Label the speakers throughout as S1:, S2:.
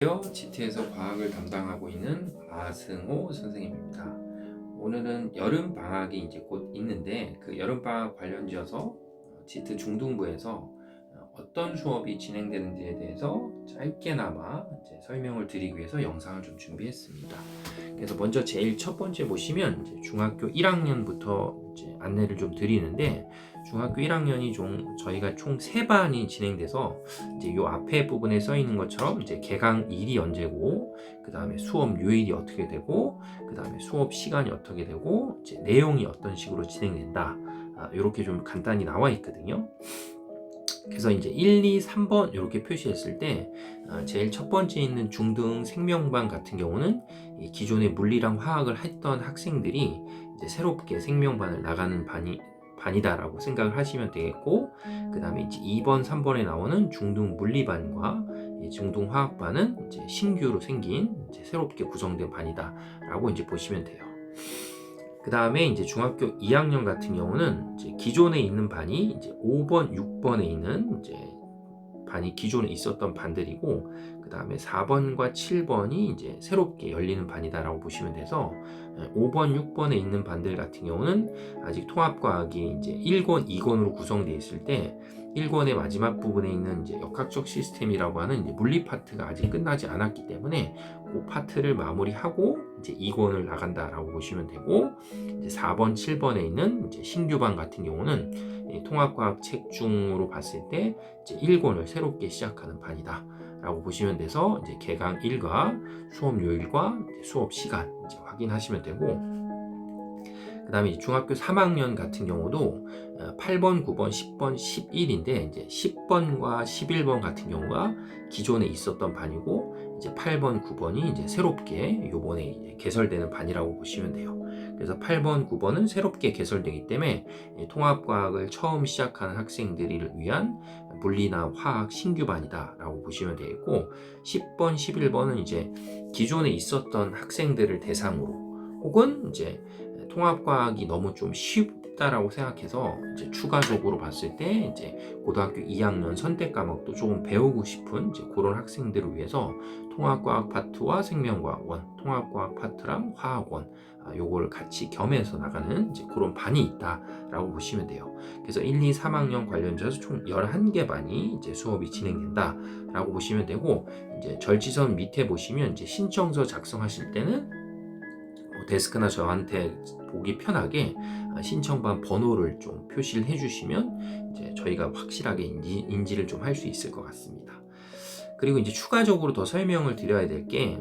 S1: 안녕하세요. GT에서 과학을 담당하고 있는 아승호 선생님입니다. 오늘은 여름 방학이 이제 곧 있는데 그 여름 방학 관련지어서 GT 중등부에서 어떤 수업이 진행되는지에 대해서 짧게나마 이제 설명을 드리기 위해서 영상을 좀 준비했습니다. 그래서 먼저 제일 첫 번째 보시면 이제 중학교 1학년부터 이제 안내를 좀 드리는데, 중학교 1학년이 저희가 총 3반이 진행돼서 이제 요 앞에 부분에 써 있는 것처럼 이제 개강일이 언제고, 그 다음에 수업 요일이 어떻게 되고, 그 다음에 수업 시간이 어떻게 되고, 이제 내용이 어떤 식으로 진행된다. 이렇게 좀 간단히 나와 있거든요. 그래서 이제 1, 2, 3번 이렇게 표시했을 때 제일 첫 번째 있는 중등 생명반 같은 경우는 기존에 물리랑 화학을 했던 학생들이 이제 새롭게 생명반을 나가는 반이다라고 생각을 하시면 되겠고, 그 다음에 이제 2번, 3번에 나오는 중등 물리반과 중등 화학반은 이제 신규로 생긴 이제 새롭게 구성된 반이다라고 이제 보시면 돼요. 그 다음에 이제 중학교 2학년 같은 경우는 이제 기존에 있는 반이 이제 5번, 6번에 있는 이제 반이 기존에 있었던 반들이고, 그 다음에 4번과 7번이 이제 새롭게 열리는 반이다라고 보시면 돼서 5번, 6번에 있는 반들 같은 경우는 아직 통합과학이 이제 1권, 2권으로 구성되어 있을 때 1권의 마지막 부분에 있는 이제 역학적 시스템이라고 하는 이제 물리 파트가 아직 끝나지 않았기 때문에 그 파트를 마무리하고 이제 2권을 나간다라고 보시면 되고, 이제 4번, 7번에 있는 이제 신규반 같은 경우는 통합과학 책 중으로 봤을 때 이제 1권을 새롭게 시작하는 반이다 라고 보시면 돼서 이제 개강 일과 수업 요일과 수업 시간 이제 확인하시면 되고, 그 다음에 중학교 3학년 같은 경우도 8번, 9번, 10번, 11인데 이제 10번과 11번 같은 경우가 기존에 있었던 반이고, 이제 8번, 9번이 이제 새롭게 요번에 이제 개설되는 반이라고 보시면 돼요. 그래서 8번, 9번은 새롭게 개설되기 때문에 통합과학을 처음 시작하는 학생들을 위한 물리나 화학 신규반이다 라고 보시면 되겠고, 10번, 11번은 이제 기존에 있었던 학생들을 대상으로, 혹은 이제 통합과학이 너무 좀 쉽다라고 생각해서 이제 추가적으로 봤을 때 이제 고등학교 2학년 선택 과목도 조금 배우고 싶은 이제 그런 학생들을 위해서 통합과학 파트와 생명과학 원, 통합과학 파트랑 화학 원, 요거를 같이 겸해서 나가는 이제 그런 반이 있다라고 보시면 돼요. 그래서 1, 2, 3학년 관련해서 총 11개 반이 이제 수업이 진행된다라고 보시면 되고, 이제 절지선 밑에 보시면 이제 신청서 작성하실 때는 데스크나 저한테 보기 편하게 신청반 번호를 좀 표시를 해주시면 이제 저희가 확실하게 인지를 좀 할 수 있을 것 같습니다. 그리고 이제 추가적으로 더 설명을 드려야 될 게,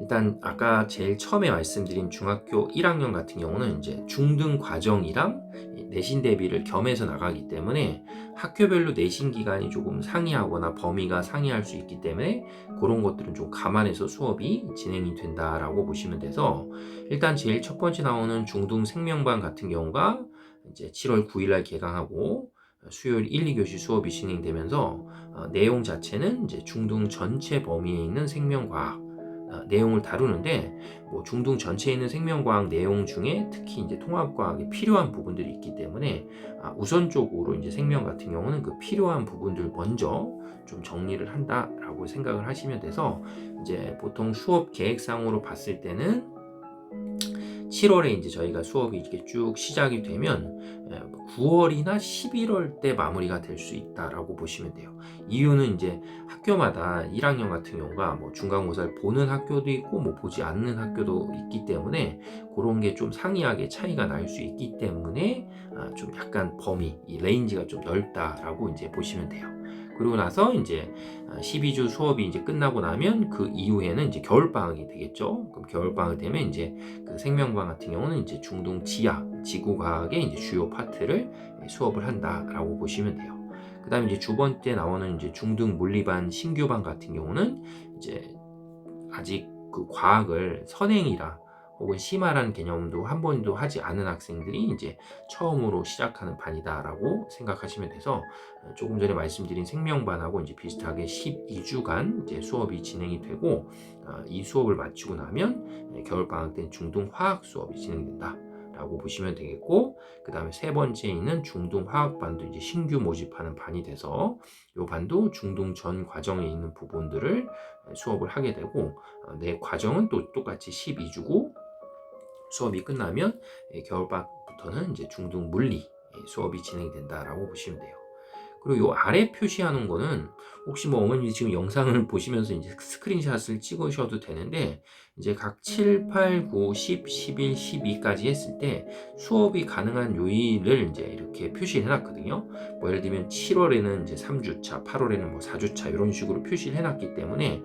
S1: 일단 아까 제일 처음에 말씀드린 중학교 1학년 같은 경우는 이제 중등 과정이랑 내신 대비를 겸해서 나가기 때문에 학교별로 내신 기간이 조금 상이하거나 범위가 상이할 수 있기 때문에 그런 것들은 좀 감안해서 수업이 진행이 된다라고 보시면 돼서, 일단 제일 첫 번째 나오는 중등 생명반 같은 경우가 이제 7월 9일날 개강하고 수요일 1, 2교시 수업이 진행되면서 내용 자체는 이제 중등 전체 범위에 있는 생명과학 내용을 다루는데, 뭐 중등 전체에 있는 생명과학 내용 중에 특히 이제 통합과학에 필요한 부분들이 있기 때문에 우선적으로 이제 생명 같은 경우는 그 필요한 부분들 먼저 좀 정리를 한다라고 생각을 하시면 돼서, 이제 보통 수업 계획상으로 봤을 때는 7월에 이제 저희가 수업이 이렇게 쭉 시작이 되면 9월이나 11월 때 마무리가 될 수 있다라고 보시면 돼요. 이유는 이제 학교마다 1학년 같은 경우가 뭐 중간고사를 보는 학교도 있고 뭐 보지 않는 학교도 있기 때문에 그런 게 좀 상이하게 차이가 날 수 있기 때문에 좀 약간 범위, 이 레인지가 좀 넓다라고 이제 보시면 돼요. 그리고 나서 이제 12주 수업이 이제 끝나고 나면 그 이후에는 이제 겨울방학이 되겠죠. 그럼 겨울방학 되면 이제 그 생명과학 같은 경우는 이제 중등 지학, 지구과학의 이제 주요 파트를 수업을 한다라고 보시면 돼요. 그 다음에 이제 두 번째 나오는 이제 중등 물리반 신규반 같은 경우는 이제 아직 그 과학을 선행이라 혹은 심화라는 개념도 한 번도 하지 않은 학생들이 이제 처음으로 시작하는 반이다라고 생각하시면 돼서, 조금 전에 말씀드린 생명반하고 이제 비슷하게 12주간 이제 수업이 진행이 되고, 이 수업을 마치고 나면 겨울방학 때 중등 화학 수업이 진행된다 라고 보시면 되겠고, 그 다음에 세 번째 있는 중등화학반도 이제 신규 모집하는 반이 돼서 이 반도 중등 전 과정에 있는 부분들을 수업을 하게 되고, 내 과정은 또 똑같이 12주고 수업이 끝나면 겨울방학부터는 이제 중등 물리 수업이 진행된다라고 보시면 돼요. 그리고 요 아래 표시하는 거는 혹시 뭐 어머님이 지금 영상을 보시면서 이제 스크린샷을 찍으셔도 되는데, 이제 각 7, 8, 9, 10, 11, 12까지 했을 때 수업이 가능한 요일을 이제 이렇게 표시를 해놨거든요. 뭐 예를 들면 7월에는 이제 3주차, 8월에는 뭐 4주차 이런 식으로 표시를 해놨기 때문에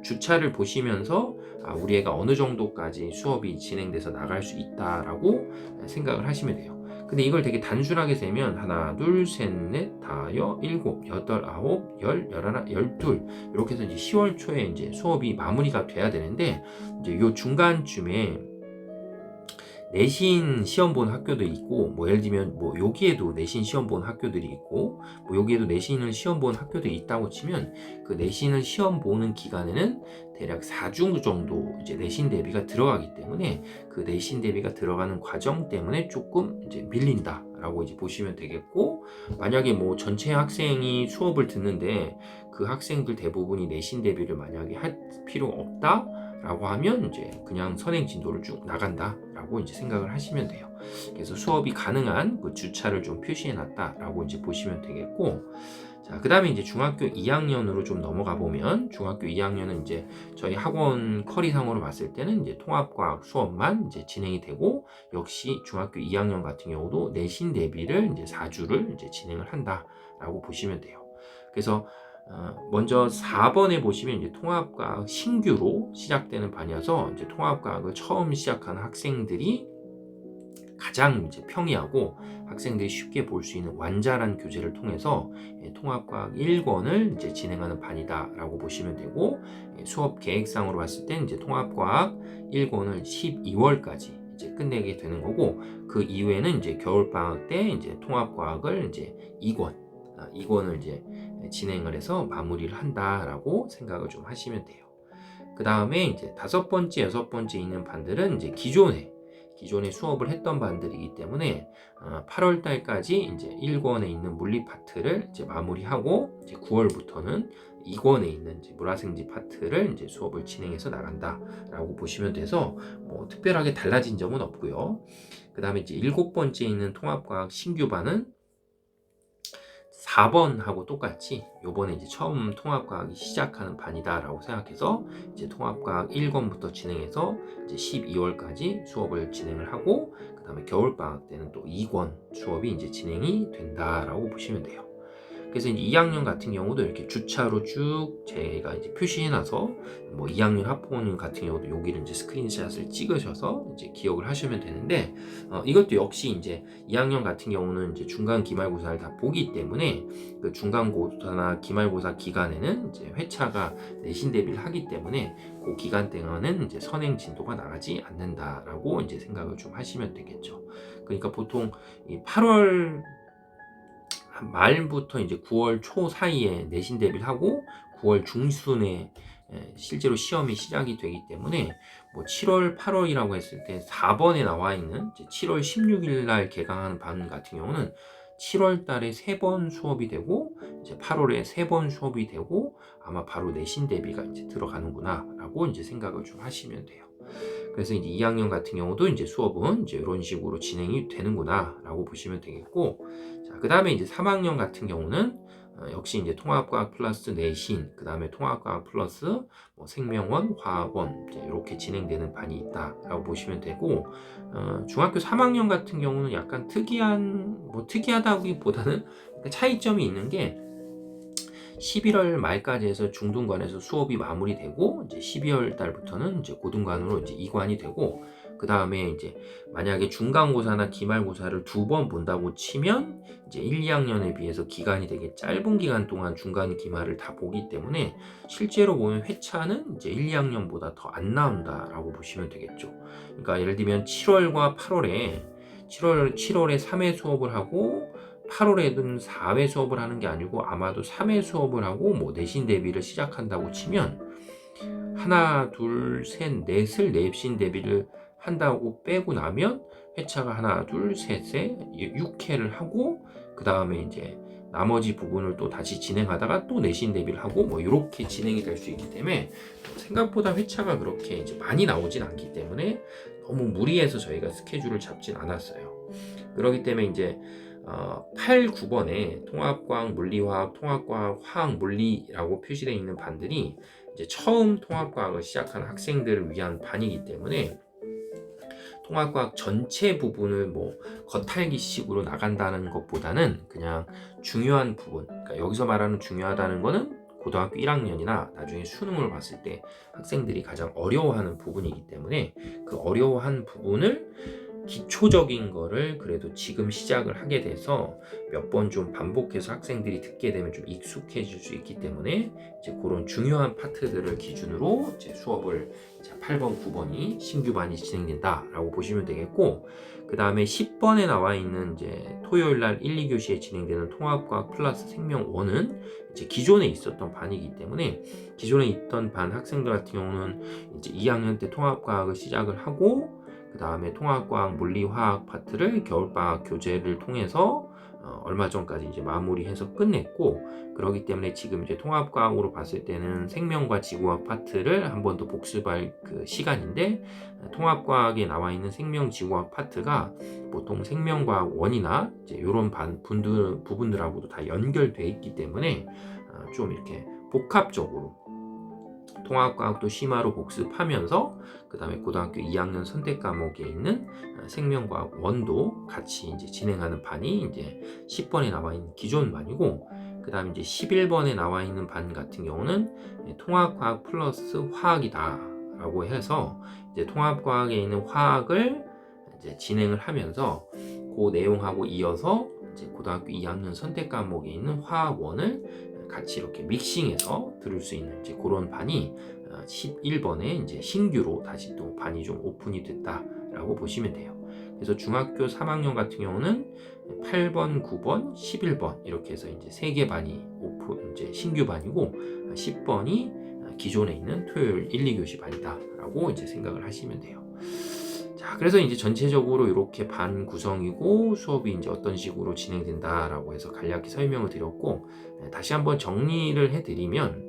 S1: 주차를 보시면서 우리 애가 어느 정도까지 수업이 진행돼서 나갈 수 있다라고 생각을 하시면 돼요. 근데 이걸 되게 단순하게 세면 하나, 둘, 셋, 넷, 다여, 일곱, 여덟, 아홉, 열, 열하나, 열둘 이렇게 해서 이제 10월 초에 이제 수업이 마무리가 돼야 되는데, 이제 요 중간쯤에 내신 시험 보는 학교도 있고, 뭐 예를 들면 뭐 여기에도 내신 시험 보는 학교들이 있고, 뭐 여기에도 내신을 시험 보는 학교들이 있다고 치면, 그 내신을 시험 보는 기간에는 대략 4주 정도 이제 내신 대비가 들어가기 때문에, 그 내신 대비가 들어가는 과정 때문에 조금 이제 밀린다라고 이제 보시면 되겠고, 만약에 뭐 전체 학생이 수업을 듣는데 그 학생들 대부분이 내신 대비를 만약에 할 필요가 없다 라고 하면 이제 그냥 선행 진도를 쭉 나간다라고 이제 생각을 하시면 돼요. 그래서 수업이 가능한 그 주차를 좀 표시해 놨다라고 이제 보시면 되겠고, 자, 그 다음에 이제 중학교 2학년으로 좀 넘어가 보면, 중학교 2학년은 이제 저희 학원 커리상으로 봤을 때는 이제 통합과학 수업만 이제 진행이 되고, 역시 중학교 2학년 같은 경우도 내신 대비를 이제 4주를 이제 진행을 한다라고 보시면 돼요. 그래서 먼저 4번에 보시면 이제 통합과학 신규로 시작되는 반이어서, 이제 통합과학을 처음 시작하는 학생들이 가장 이제 평이하고 학생들이 쉽게 볼 수 있는 완자란 교재를 통해서 통합과학 1권을 이제 진행하는 반이다라고 보시면 되고, 수업 계획상으로 봤을 때 이제 통합과학 1권을 12월까지 이제 끝내게 되는 거고, 그 이후에는 이제 겨울방학 때 이제 통합과학을 이제 2권을 이제 진행을 해서 마무리를 한다라고 생각을 좀 하시면 돼요. 그 다음에 이제 5번째, 6번째 있는 반들은 이제 기존에 수업을 했던 반들이기 때문에 8월 달까지 이제 1권에 있는 물리 파트를 이제 마무리하고, 이제 9월부터는 2권에 있는 이제 물화생지 파트를 이제 수업을 진행해서 나간다라고 보시면 돼서 뭐 특별하게 달라진 점은 없고요. 그 다음에 이제 7번째 있는 통합과학 신규반은 4번하고 똑같이 요번에 이제 처음 통합과학이 시작하는 반이다라고 생각해서 이제 통합과학 1권부터 진행해서 이제 12월까지 수업을 진행을 하고, 그 다음에 겨울방학 때는 또 2권 수업이 이제 진행이 된다라고 보시면 돼요. 그래서 이제 2학년 같은 경우도 이렇게 주차로 쭉 제가 이제 표시해놔서, 뭐 2학년 학부모님 같은 경우도 여기를 이제 스크린샷을 찍으셔서 이제 기억을 하시면 되는데, 이것도 역시 이제 2학년 같은 경우는 이제 중간 기말고사를 다 보기 때문에, 그 중간고사나 기말고사 기간에는 이제 회차가 내신 대비를 하기 때문에 그 기간 동안은 이제 선행 진도가 나가지 않는다라고 이제 생각을 좀 하시면 되겠죠. 그러니까 보통 이 8월 말부터 이제 9월 초 사이에 내신 대비를 하고 9월 중순에 실제로 시험이 시작이 되기 때문에, 뭐 7월, 8월이라고 했을 때 4번에 나와 있는 7월 16일 날 개강하는 반 같은 경우는 7월 달에 3번 수업이 되고 이제 8월에 3번 수업이 되고, 아마 바로 내신 대비가 이제 들어가는구나라고 이제 생각을 좀 하시면 돼요. 그래서 이제 2학년 같은 경우도 이제 수업은 이제 이런 식으로 진행이 되는구나라고 보시면 되겠고, 자, 그 다음에 이제 3학년 같은 경우는 역시 이제 통합과학 플러스 내신, 그 다음에 통합과학 플러스 뭐 생명원, 화학원 이렇게 진행되는 반이 있다라고 보시면 되고, 중학교 3학년 같은 경우는 약간 특이하다기보다는 차이점이 있는 게, 11월 말까지 해서 중등관에서 수업이 마무리되고, 이제 12월 달부터는 이제 고등관으로 이제 이관이 되고, 그 다음에 이제 만약에 중간고사나 기말고사를 2번 본다고 치면 이제 1, 2학년에 비해서 기간이 되게 짧은 기간 동안 중간 기말을 다 보기 때문에 실제로 보면 회차는 이제 1, 2학년보다 더 안 나온다라고 보시면 되겠죠. 그러니까 예를 들면 7월과 8월에 7월에 3회 수업을 하고 8월에는 4회 수업을 하는 게 아니고 아마도 3회 수업을 하고 뭐 내신 대비를 시작한다고 치면, 하나, 둘, 셋, 넷을 내신 대비를 한다고 빼고 나면 회차가 하나, 둘, 셋, 6회를 하고 그 다음에 이제 나머지 부분을 또 다시 진행하다가 또 내신 대비를 하고 뭐 이렇게 진행이 될 수 있기 때문에 생각보다 회차가 그렇게 이제 많이 나오진 않기 때문에 너무 무리해서 저희가 스케줄을 잡진 않았어요. 그렇기 때문에 이제 8, 9번에 통합과학 물리화학, 통합과학 화학 물리라고 표시되어 있는 반들이 이제 처음 통합과학을 시작하는 학생들을 위한 반이기 때문에 통합과학 전체 부분을 뭐 겉핥기식으로 나간다는 것보다는 그냥 중요한 부분, 그러니까 여기서 말하는 중요하다는 거는 고등학교 1학년이나 나중에 수능을 봤을 때 학생들이 가장 어려워하는 부분이기 때문에 그 어려워한 부분을 기초적인 거를 그래도 지금 시작을 하게 돼서 몇 번 좀 반복해서 학생들이 듣게 되면 좀 익숙해질 수 있기 때문에 이제 그런 중요한 파트들을 기준으로 이제 수업을 이제 8번, 9번이 신규 반이 진행된다라고 보시면 되겠고, 그 다음에 10번에 나와 있는 이제 토요일 날 1, 2교시에 진행되는 통합과학 플러스 생명 1은 이제 기존에 있었던 반이기 때문에 기존에 있던 반 학생들 같은 경우는 이제 2학년 때 통합과학을 시작을 하고 그 다음에 통합과학 물리화학 파트를 겨울방학 교재를 통해서 얼마 전까지 이제 마무리해서 끝냈고, 그렇기 때문에 지금 이제 통합과학으로 봤을 때는 생명과 지구학 파트를 한 번 더 복습할 그 시간인데, 통합과학에 나와 있는 생명 지구학 파트가 보통 생명과학 1이나 이제 이런 부분들하고도 다 연결돼 있기 때문에 좀 이렇게 복합적으로 통합과학도 심화로 복습하면서 그 다음에 고등학교 2학년 선택 과목에 있는 생명과학 1도 같이 이제 진행하는 반이 이제 10번에 나와 있는 기존 반이고, 그 다음에 이제 11번에 나와 있는 반 같은 경우는 통합과학 플러스 화학이다 라고 해서 이제 통합과학에 있는 화학을 이제 진행을 하면서 그 내용하고 이어서 이제 고등학교 2학년 선택 과목에 있는 화학 1을 같이 이렇게 믹싱해서 들을 수 있는 이제 그런 반이 11번에 이제 신규로 다시 또 반이 좀 오픈이 됐다라고 보시면 돼요. 그래서 중학교 3학년 같은 경우는 8번, 9번, 11번 이렇게 해서 이제 3개 반이 오픈 이제 신규 반이고 10번이 기존에 있는 토요일 1, 2교시 반이다라고 이제 생각을 하시면 돼요. 자, 그래서 이제 전체적으로 이렇게 반 구성이고 수업이 이제 어떤 식으로 진행된다라고 해서 간략히 설명을 드렸고, 다시 한번 정리를 해드리면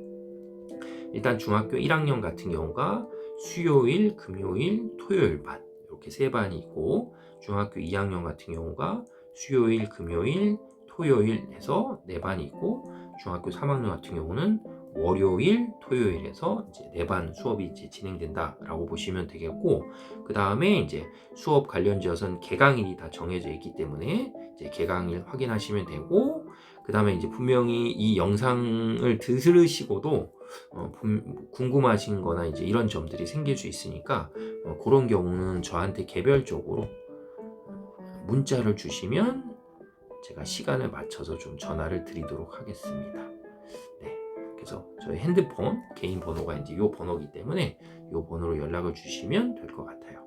S1: 일단 중학교 1학년 같은 경우가 수요일, 금요일, 토요일 반 이렇게 3반이 있고, 중학교 2학년 같은 경우가 수요일, 금요일, 토요일 해서 4반이 있고, 중학교 3학년 같은 경우는 월요일, 토요일에서 이제 4반 수업이 이제 진행된다라고 보시면 되겠고, 그 다음에 이제 수업 관련지어서는 개강일이 다 정해져 있기 때문에 이제 개강일 확인하시면 되고, 그 다음에 이제 분명히 이 영상을 들으시고도 궁금하신 거나 이제 이런 점들이 생길 수 있으니까 그런 경우는 저한테 개별적으로 문자를 주시면 제가 시간을 맞춰서 좀 전화를 드리도록 하겠습니다. 네, 그래서 저희 핸드폰 개인 번호가 이제 이 번호이기 때문에 이 번호로 연락을 주시면 될 것 같아요.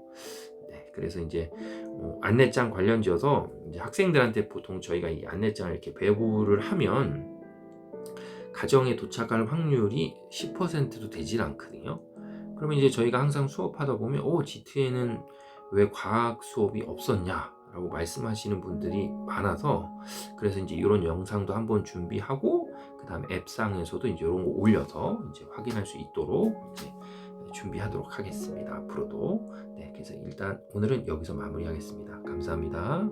S1: 네, 그래서 이제 안내장 관련지어서 이제 학생들한테 보통 저희가 이 안내장을 이렇게 배부를 하면 가정에 도착할 확률이 10%도 되질 않거든요. 그러면 이제 저희가 항상 수업하다 보면 G2에는 왜 과학 수업이 없었냐 라고 말씀하시는 분들이 많아서, 그래서 이제 이런 영상도 한번 준비하고 그 다음에 앱상에서도 이제 이런 거 올려서 이제 확인할 수 있도록 이제 준비하도록 하겠습니다. 앞으로도. 네, 그래서 일단 오늘은 여기서 마무리하겠습니다. 감사합니다.